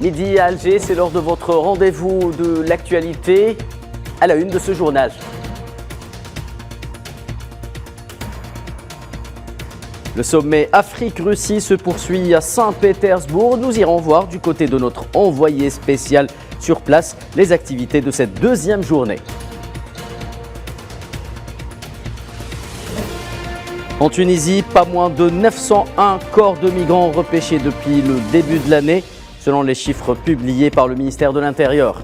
Midi à Alger, c'est l'heure de votre rendez-vous de l'actualité à la une de ce journal. Le sommet Afrique-Russie se poursuit à Saint-Pétersbourg. Nous irons voir du côté de notre envoyé spécial sur place les activités de cette deuxième journée. En Tunisie, pas moins de 901 corps de migrants repêchés depuis le début de l'année, selon les chiffres publiés par le ministère de l'Intérieur.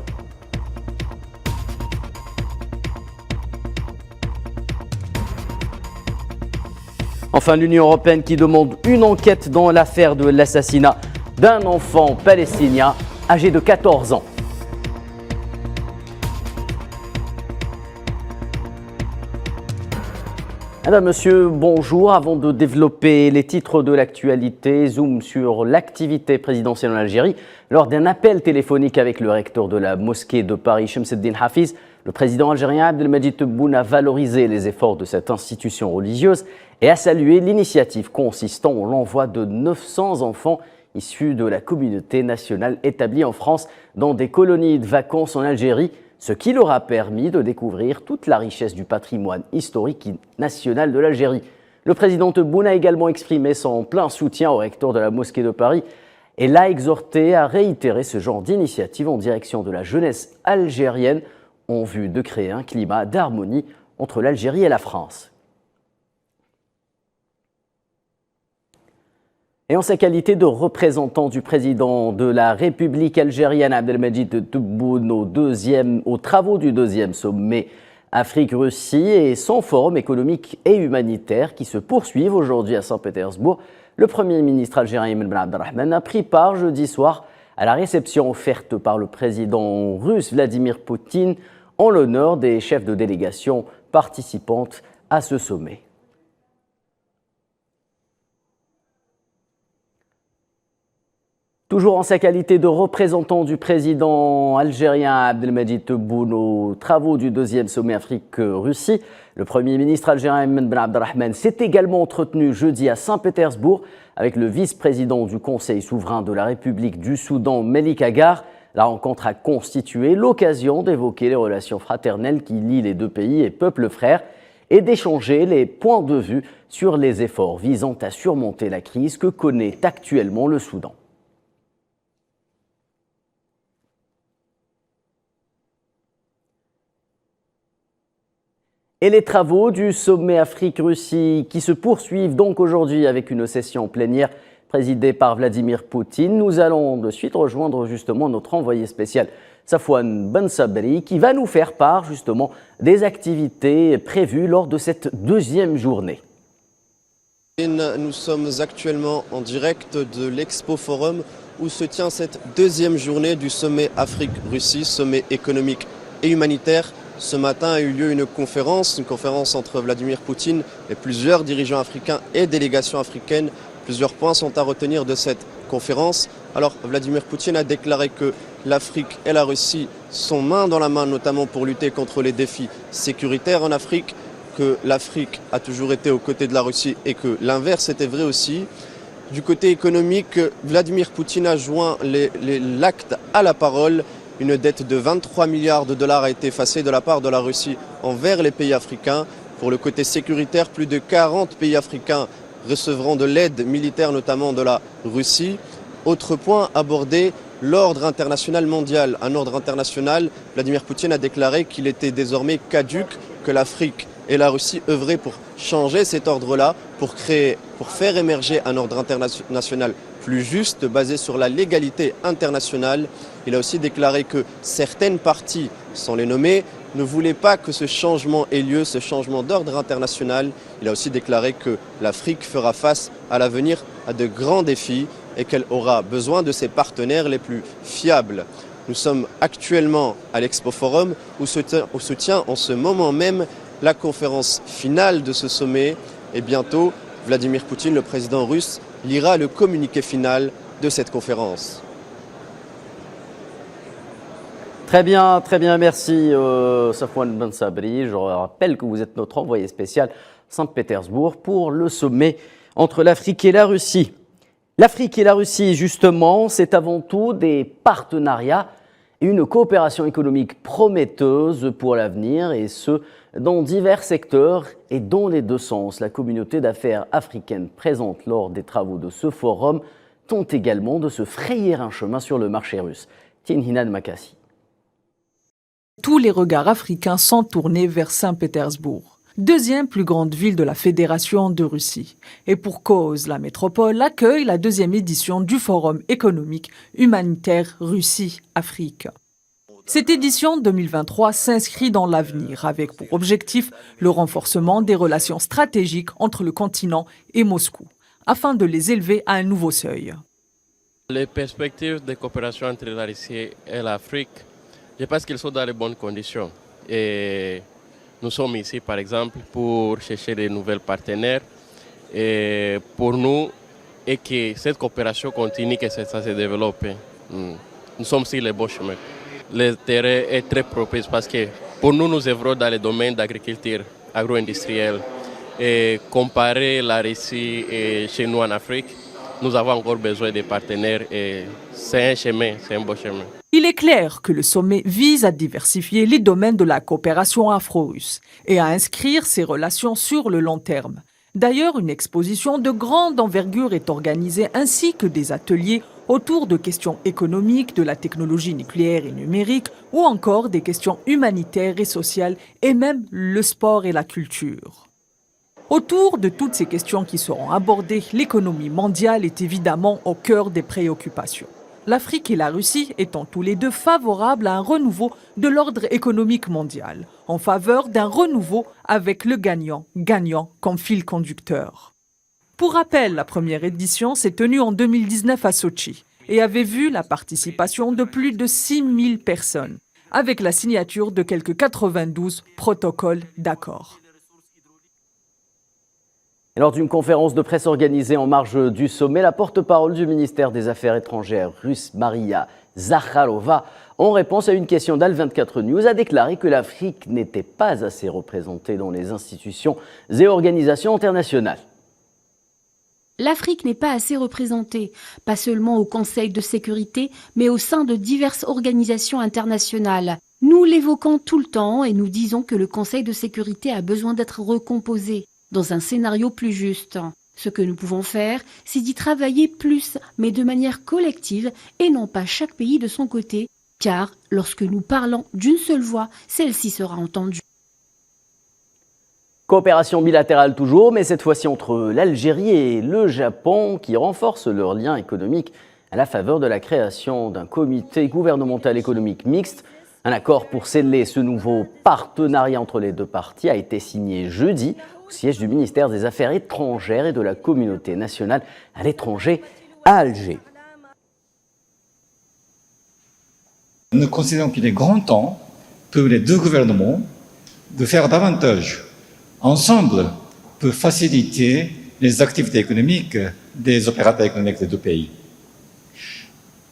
Enfin, l'Union européenne qui demande une enquête dans l'affaire de l'assassinat d'un enfant palestinien âgé de 14 ans. Madame, monsieur, bonjour. Avant de développer les titres de l'actualité, zoom sur l'activité présidentielle en Algérie. Lors d'un appel téléphonique avec le recteur de la mosquée de Paris, Chemseddine Hafiz, le président algérien Abdelmadjid Tebboune a valorisé les efforts de cette institution religieuse et a salué l'initiative consistant en l'envoi de 900 enfants issus de la communauté nationale établie en France dans des colonies de vacances en Algérie, ce qui leur a permis de découvrir toute la richesse du patrimoine historique national de l'Algérie. Le président Tebboune a également exprimé son plein soutien au recteur de la mosquée de Paris et l'a exhorté à réitérer ce genre d'initiative en direction de la jeunesse algérienne en vue de créer un climat d'harmonie entre l'Algérie et la France. Et en sa qualité de représentant du président de la République algérienne, Abdelmadjid Tebboune, aux travaux du deuxième sommet Afrique-Russie et son forum économique et humanitaire qui se poursuivent aujourd'hui à Saint-Pétersbourg, le Premier ministre algérien Emine Ben Abdelrahman a pris part jeudi soir à la réception offerte par le président russe Vladimir Poutine en l'honneur des chefs de délégation participantes à ce sommet. Toujours en sa qualité de représentant du président algérien Abdelmadjid Tebboune aux travaux du deuxième sommet Afrique-Russie, le Premier ministre algérien Emine Ben Abdelrahman s'est également entretenu jeudi à Saint-Pétersbourg avec le vice-président du Conseil souverain de la République du Soudan, Melik Agar. La rencontre a constitué l'occasion d'évoquer les relations fraternelles qui lient les deux pays et peuples frères et d'échanger les points de vue sur les efforts visant à surmonter la crise que connaît actuellement le Soudan. Et les travaux du sommet Afrique-Russie qui se poursuivent donc aujourd'hui avec une session plénière présidée par Vladimir Poutine. Nous allons de suite rejoindre justement notre envoyé spécial Safwan Ben Sabri qui va nous faire part justement des activités prévues lors de cette deuxième journée. Nous sommes actuellement en direct de l'Expo Forum où se tient cette deuxième journée du sommet Afrique-Russie, sommet économique et humanitaire. Ce matin a eu lieu une conférence entre Vladimir Poutine et plusieurs dirigeants africains et délégations africaines. Plusieurs points sont à retenir de cette conférence. Alors Vladimir Poutine a déclaré que l'Afrique et la Russie sont main dans la main, notamment pour lutter contre les défis sécuritaires en Afrique, que l'Afrique a toujours été aux côtés de la Russie et que l'inverse était vrai aussi. Du côté économique, Vladimir Poutine a joint l'acte à la parole. Une dette de 23 milliards de dollars a été effacée de la part de la Russie envers les pays africains. Pour le côté sécuritaire, plus de 40 pays africains recevront de l'aide militaire, notamment de la Russie. Autre point abordé, l'ordre international mondial. Un ordre international, Vladimir Poutine a déclaré qu'il était désormais caduc, que l'Afrique et la Russie œuvraient pour changer cet ordre-là, pour faire émerger un ordre international plus juste, basé sur la légalité internationale. Il a aussi déclaré que certaines parties, sans les nommer, ne voulaient pas que ce changement ait lieu, ce changement d'ordre international. Il a aussi déclaré que l'Afrique fera face à l'avenir à de grands défis et qu'elle aura besoin de ses partenaires les plus fiables. Nous sommes actuellement à l'Expo Forum où se tient en ce moment même la conférence finale de ce sommet et bientôt Vladimir Poutine, le président russe, lira le communiqué final de cette conférence. Très bien, merci Safwan Ben Sabri. Je rappelle que vous êtes notre envoyé spécial Saint-Pétersbourg pour le sommet entre l'Afrique et la Russie. L'Afrique et la Russie, justement, c'est avant tout des partenariats et une coopération économique prometteuse pour l'avenir, et ce, dans divers secteurs et dans les deux sens. La communauté d'affaires africaine présente lors des travaux de ce forum tente également de se frayer un chemin sur le marché russe. Tinhinan Makassi. Tous les regards africains sont tournés vers Saint-Pétersbourg, deuxième plus grande ville de la Fédération de Russie. Et pour cause, la métropole accueille la deuxième édition du Forum économique humanitaire Russie-Afrique. Cette édition 2023 s'inscrit dans l'avenir avec pour objectif le renforcement des relations stratégiques entre le continent et Moscou, afin de les élever à un nouveau seuil. Les perspectives de coopération entre la Russie et l'Afrique, je pense qu'elles sont dans les bonnes conditions. Et nous sommes ici, par exemple, pour chercher de nouveaux partenaires. Et pour nous, et que cette coopération continue, que ça se développe. Nous sommes sur le bon chemin. Le terrain est très propice parce que pour nous, nous œuvrons dans le domaine d'agriculture agro-industrielle. Et comparer la Russie et chez nous en Afrique, nous avons encore besoin de partenaires et c'est un chemin, c'est un beau chemin. Il est clair que le sommet vise à diversifier les domaines de la coopération afro-russe et à inscrire ces relations sur le long terme. D'ailleurs, une exposition de grande envergure est organisée ainsi que des ateliers autour de questions économiques, de la technologie nucléaire et numérique ou encore des questions humanitaires et sociales et même le sport et la culture. Autour de toutes ces questions qui seront abordées, l'économie mondiale est évidemment au cœur des préoccupations. L'Afrique et la Russie étant tous les deux favorables à un renouveau de l'ordre économique mondial, en faveur d'un renouveau avec le gagnant-gagnant comme fil conducteur. Pour rappel, la première édition s'est tenue en 2019 à Sotchi et avait vu la participation de plus de 6000 personnes, avec la signature de quelques 92 protocoles d'accord. Lors d'une conférence de presse organisée en marge du sommet, la porte-parole du ministère des Affaires étrangères russe, Maria Zakharova, en réponse à une question d'Al24 News, a déclaré que l'Afrique n'était pas assez représentée dans les institutions et organisations internationales. L'Afrique n'est pas assez représentée, pas seulement au Conseil de sécurité, mais au sein de diverses organisations internationales. Nous l'évoquons tout le temps et nous disons que le Conseil de sécurité a besoin d'être recomposé dans un scénario plus juste. Ce que nous pouvons faire, c'est d'y travailler plus, mais de manière collective et non pas chaque pays de son côté, car lorsque nous parlons d'une seule voix, celle-ci sera entendue. Coopération bilatérale toujours, mais cette fois-ci entre l'Algérie et le Japon qui renforcent leurs liens économiques à la faveur de la création d'un comité gouvernemental économique mixte. Un accord pour sceller ce nouveau partenariat entre les deux parties a été signé jeudi au siège du ministère des Affaires étrangères et de la communauté nationale à l'étranger à Alger. Nous considérons qu'il est grand temps pour les deux gouvernements de faire davantage ensemble pour faciliter les activités économiques des opérateurs économiques des deux pays.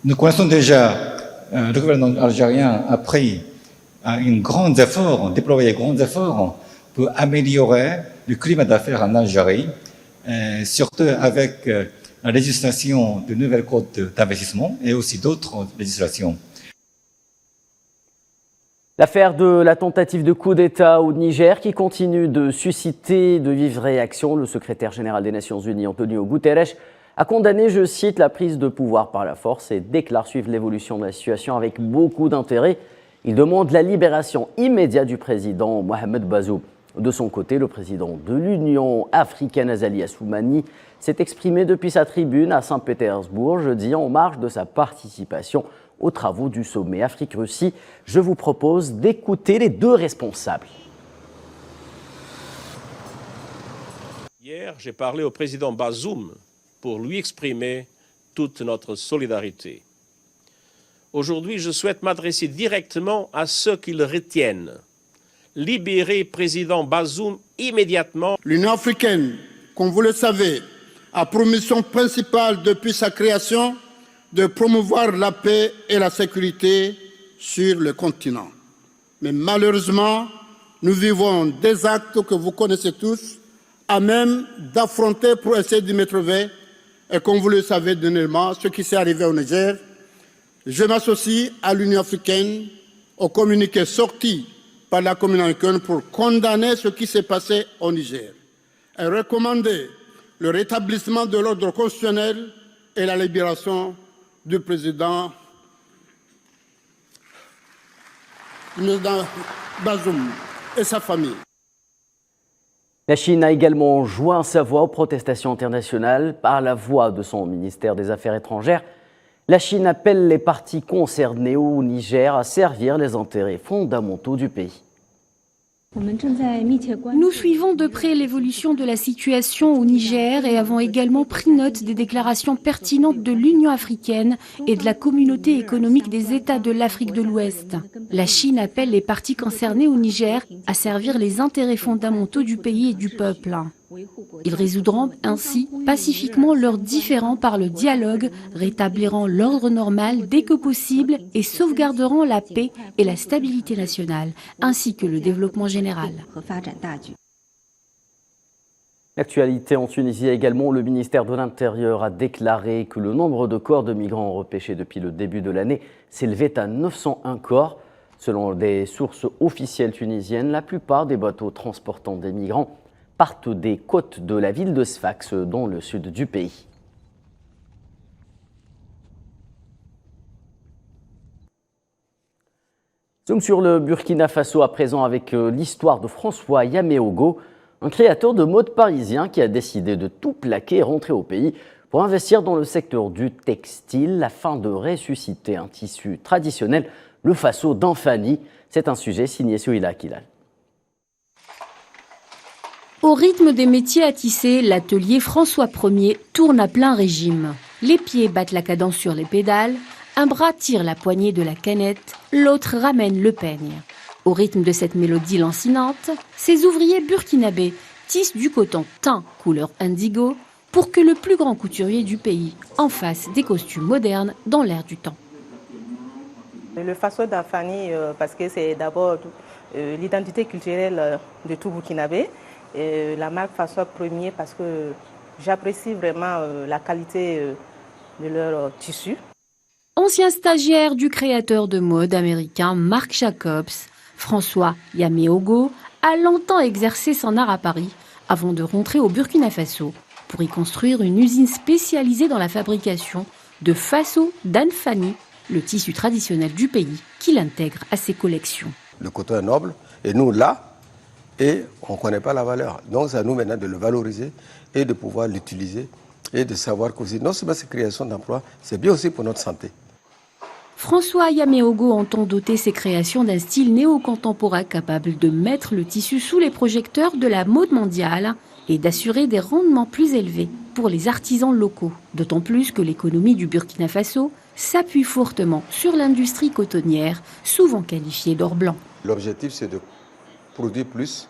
Nous connaissons déjà, le gouvernement algérien a pris un grand effort, déployé un grand effort pour améliorer le climat d'affaires en Algérie, surtout avec la législation de nouvelles codes d'investissement et aussi d'autres législations. L'affaire de la tentative de coup d'État au Niger qui continue de susciter de vives réactions. Le secrétaire général des Nations Unies, Antonio Guterres, a condamné, je cite, la prise de pouvoir par la force et déclare suivre l'évolution de la situation avec beaucoup d'intérêt. Il demande la libération immédiate du président Mohamed Bazoum. De son côté, le président de l'Union africaine, Azali Assoumani, s'est exprimé depuis sa tribune à Saint-Pétersbourg jeudi en marge de sa participation aux travaux du sommet Afrique-Russie. Je vous propose d'écouter les deux responsables. Hier, j'ai parlé au président Bazoum pour lui exprimer toute notre solidarité. Aujourd'hui, je souhaite m'adresser directement à ceux qui le retiennent. Libérer président Bazoum immédiatement. L'Union africaine, comme vous le savez, a pour mission principale depuis sa création de promouvoir la paix et la sécurité sur le continent. Mais malheureusement, nous vivons des actes que vous connaissez tous, à même d'affronter pour essayer d'y mettre fin Et comme vous le savez dernièrement, ce qui s'est arrivé au Niger, je m'associe à l'Union africaine, au communiqué sorti par la communauté africaine pour condamner ce qui s'est passé au Niger et recommander le rétablissement de l'ordre constitutionnel et la libération du président Bazoum et sa famille. La Chine a également joint sa voix aux protestations internationales par la voix de son ministère des Affaires étrangères. La Chine appelle les parties concernées au Niger à servir les intérêts fondamentaux du pays. Nous suivons de près l'évolution de la situation au Niger et avons également pris note des déclarations pertinentes de l'Union africaine et de la communauté économique des États de l'Afrique de l'Ouest. La Chine appelle les parties concernées au Niger à servir les intérêts fondamentaux du pays et du peuple. Ils résoudront ainsi pacifiquement leurs différends par le dialogue, rétabliront l'ordre normal dès que possible et sauvegarderont la paix et la stabilité nationale, ainsi que le développement général. L'actualité en Tunisie également, le ministère de l'Intérieur a déclaré que le nombre de corps de migrants repêchés depuis le début de l'année s'élevait à 901 corps. Selon des sources officielles tunisiennes, la plupart des bateaux transportant des migrants partent des côtes de la ville de Sfax, dans le sud du pays. Zoom sur le Burkina Faso à présent avec l'histoire de François Yaméogo, un créateur de mode parisien qui a décidé de tout plaquer et rentrer au pays pour investir dans le secteur du textile afin de ressusciter un tissu traditionnel, le Faso d'Anfani. C'est un sujet signé Souila Kilal. Au rythme des métiers à tisser, l'atelier François Ier tourne à plein régime. Les pieds battent la cadence sur les pédales, un bras tire la poignée de la canette, l'autre ramène le peigne. Au rythme de cette mélodie lancinante, ces ouvriers burkinabés tissent du coton teint couleur indigo pour que le plus grand couturier du pays en fasse des costumes modernes dans l'air du temps. Le Faso d'Anfani, parce que c'est d'abord l'identité culturelle de tout Burkinabé. Et la marque François Ier parce que j'apprécie vraiment la qualité de leur tissu. Ancien stagiaire du créateur de mode américain Marc Jacobs, François Yaméogo a longtemps exercé son art à Paris avant de rentrer au Burkina Faso pour y construire une usine spécialisée dans la fabrication de Faso d'Anfani, le tissu traditionnel du pays qu'il intègre à ses collections. Le coton est noble et nous là, et on ne connaît pas la valeur. Donc c'est à nous maintenant de le valoriser et de pouvoir l'utiliser et de savoir que non seulement c'est création d'emplois, c'est bien aussi pour notre santé. François Yaméogo entend doter ses créations d'un style néo-contemporain capable de mettre le tissu sous les projecteurs de la mode mondiale et d'assurer des rendements plus élevés pour les artisans locaux. D'autant plus que l'économie du Burkina Faso s'appuie fortement sur l'industrie cotonnière, souvent qualifiée d'or blanc. L'objectif c'est de produire plus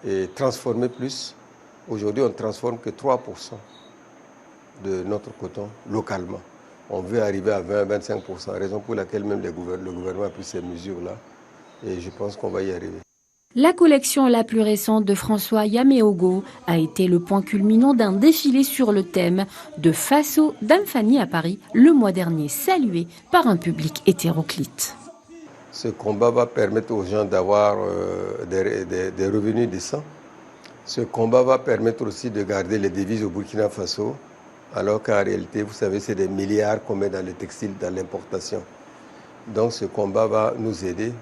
et transformer plus. Aujourd'hui, on ne transforme que 3% de notre coton localement. On veut arriver à 20-25%, raison pour laquelle même le gouvernement a pris ces mesures-là. Et je pense qu'on va y arriver. La collection la plus récente de François Yaméogo a été le point culminant d'un défilé sur le thème de Faso d'Anfani à Paris le mois dernier, salué par un public hétéroclite. Ce combat va permettre aux gens d'avoir des revenus décents. Ce combat va permettre aussi de garder les devises au Burkina Faso, alors qu'en réalité, vous savez, c'est des milliards qu'on met dans le textile, dans l'importation. Donc ce combat va nous aider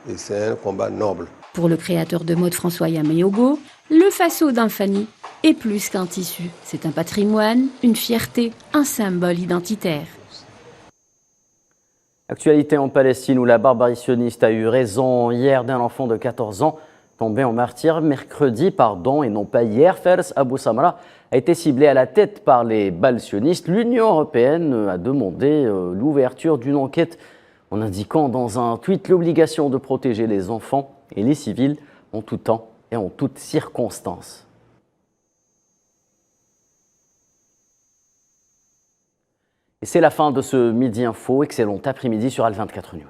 et c'est un combat noble. Pour le créateur de mode François Yaméogo, le Faso d'Anfani est plus qu'un tissu. C'est un patrimoine, une fierté, un symbole identitaire. Actualité en Palestine où la barbarie sioniste a eu raison hier d'un enfant de 14 ans tombé en martyr mercredi, et non pas hier. Fers Abou Samra a été ciblé à la tête par les balles sionistes. L'Union européenne a demandé l'ouverture d'une enquête en indiquant dans un tweet l'obligation de protéger les enfants et les civils en tout temps et en toutes circonstances. Et c'est la fin de ce Midi Info. Excellent après-midi sur Al 24 News.